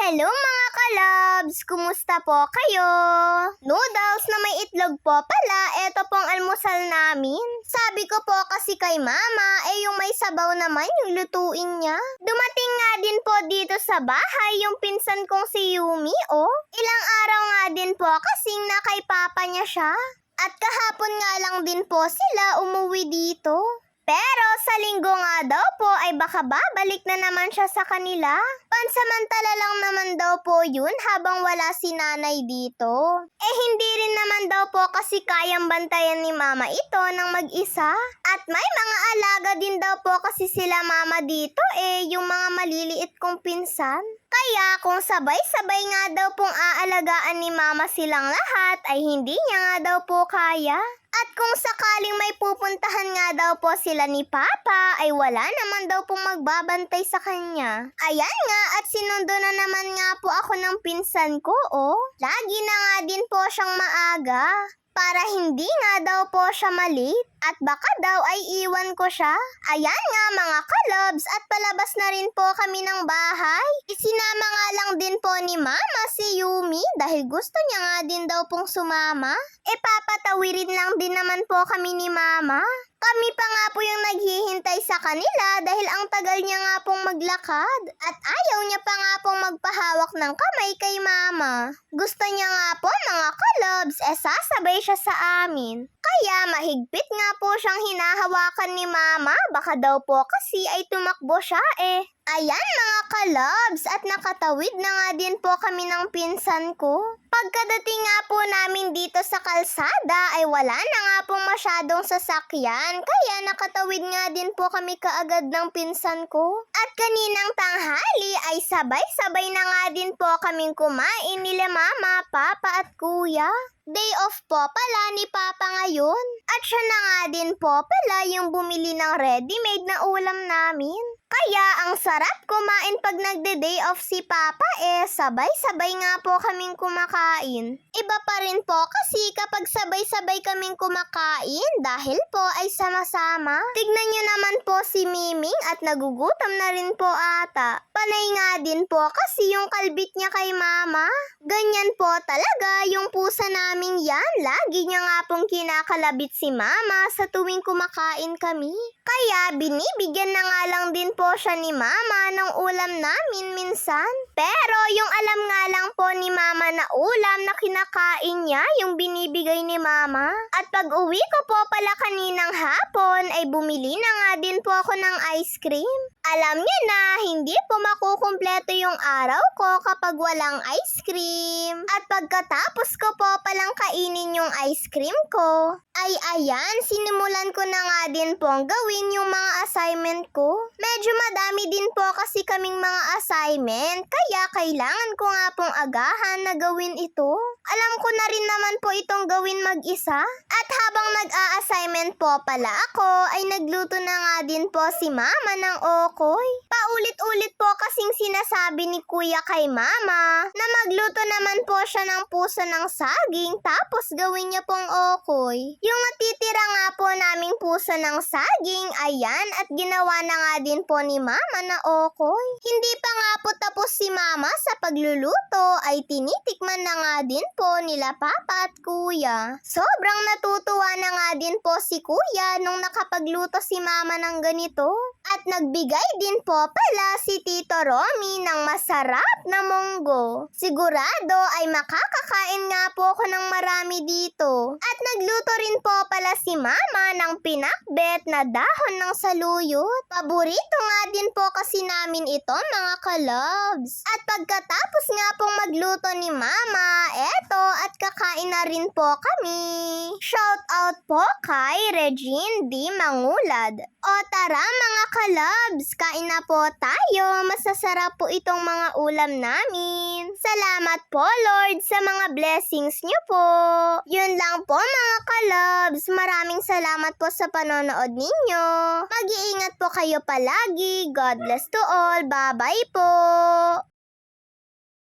Hello mga kalabs! Kumusta po kayo? Noodles na may itlog po pala, eto pong almusal namin. Sabi ko po kasi kay mama, yung may sabaw naman yung lutuin niya. Dumating nga din po dito sa bahay yung pinsan kong si Yumi, oh. Ilang araw nga din po kasing na kay papa niya siya. At kahapon nga lang din po sila umuwi dito. Pero sa linggo nga daw po ay baka babalik na naman siya sa kanila. Pansamantala lang naman daw po yun habang wala si nanay dito. Hindi rin naman daw po kasi kayang bantayan ni mama ito ng mag-isa. At may mga alaga din daw po kasi sila mama dito yung mga maliliit kong pinsan. Kaya kung sabay-sabay nga daw pong aalagaan ni mama silang lahat ay hindi niya nga daw po kaya. At kung sakaling may pupuntahan nga daw po sila ni Papa, ay wala naman daw pong magbabantay sa kanya. Ayan nga, at sinundo na naman nga po ako ng pinsan ko, oh. Lagi na nga din po siyang maaga. Para hindi nga daw po siya malit at baka daw ay iwan ko siya. Ayan nga mga kalobs, at palabas na rin po kami ng bahay. Isinama nga lang din po ni mama si Yumi dahil gusto niya nga din daw pong sumama. Papatawirin lang din naman po kami ni mama. Kami pa nga po yung naghihintay sa kanila dahil ang tagal niya nga pong maglakad. At ayaw niya pa nga pong magpahawak ng kamay kay mama. Gusto niya nga po mga kalobs, sasabay siya sa amin. Kaya mahigpit nga po siyang hinahawakan ni mama, baka daw po kasi ay tumakbo siya Ayan mga kalobs, at nakatawid na nga din po kami ng pinsan ko. Pagkadating nga po namin dito sa kalsada ay wala na nga pong masyadong sasakyan, kaya nakatawid nga din po kami kaagad ng pinsan ko. At kaninang tanghali ay sabay-sabay na nga din po kaming kumain nila mama, papa at kuya. Day off po pala ni Papa ngayon. At siya na nga din po pala yung bumili ng ready-made na ulam namin. Kaya ang sarap kumain pag nagde-day off si Papa sabay-sabay nga po kaming kumakain. Iba pa rin po kasi kapag sabay-sabay kaming kumakain dahil po ay sama-sama. Tignan niyo naman po si Miming at nagugutom na rin po ata. Panay nga din po kasi yung kalbit niya kay Mama. Ganyan po talaga yung pusa naming yan. Lagi niya nga pong kinakalabit si Mama sa tuwing kumakain kami. Kaya binibigyan na nga lang din po siya ni Mama ng ulam namin minsan. Pero yung alam nga lang po ni Mama na ulam na kinakain niya, yung binibigay ni Mama. At pag uwi ko po pala kaninang hapon, ay bumili na nga din po ako ng ice cream. Alam niyo na, hindi po makukumpleto yung araw ko kapag walang ice cream. At pagkatapos ko po palang kainin yung ice cream ko, ay ayan, sinimulan ko na nga din pong gawin yung mga assignment ko. Medyo madami din po kasi kaming mga assignment, kaya kailangan ko nga pong agahan na gawin ito. Alam ko na rin naman po itong gawin mag-isa. At habang nag-a-assignment po pala ako, ay nagluto na nga din po si Mama ng okoy. Paulit-ulit po kasing sinasabi ni Kuya kay Mama na magluto naman po siya ng puso ng saging tapos gawin niya pong okoy. Yung natitira nga po naming puso ng saging, ayan, at ginawa na nga din po ni Mama na okoy. Hindi pa nga po tapos si Mama sa pagluluto ay tinitikman na nga din po nila Papa at Kuya. Sobrang natutuwa na nga din po si Kuya nung nakapagluto si Mama ng ganito. At nagbigay din po pala si Tito Romy ng masarap na munggo. Sigurado ay makakakain nga po ako ng marami dito. At nagluto rin po pala si Mama ng pinakbet na dahon ng saluyot. Paborito nga din po kasi namin ito mga kalobs. At pagkatapos nga pong magluto ni Mama, eto at kakain na rin po kami. Shout out po kay Regine D. Mangulad. O tara mga kalobs, kain na po tayo. Masasarap po itong mga ulam namin. Salamat po Lord sa mga blessings niyo po. Yun lang po mga kalobs. Maraming salamat po sa panonood ninyo. Mag-iingat po kayo palagi. God bless to all. Bye-bye po.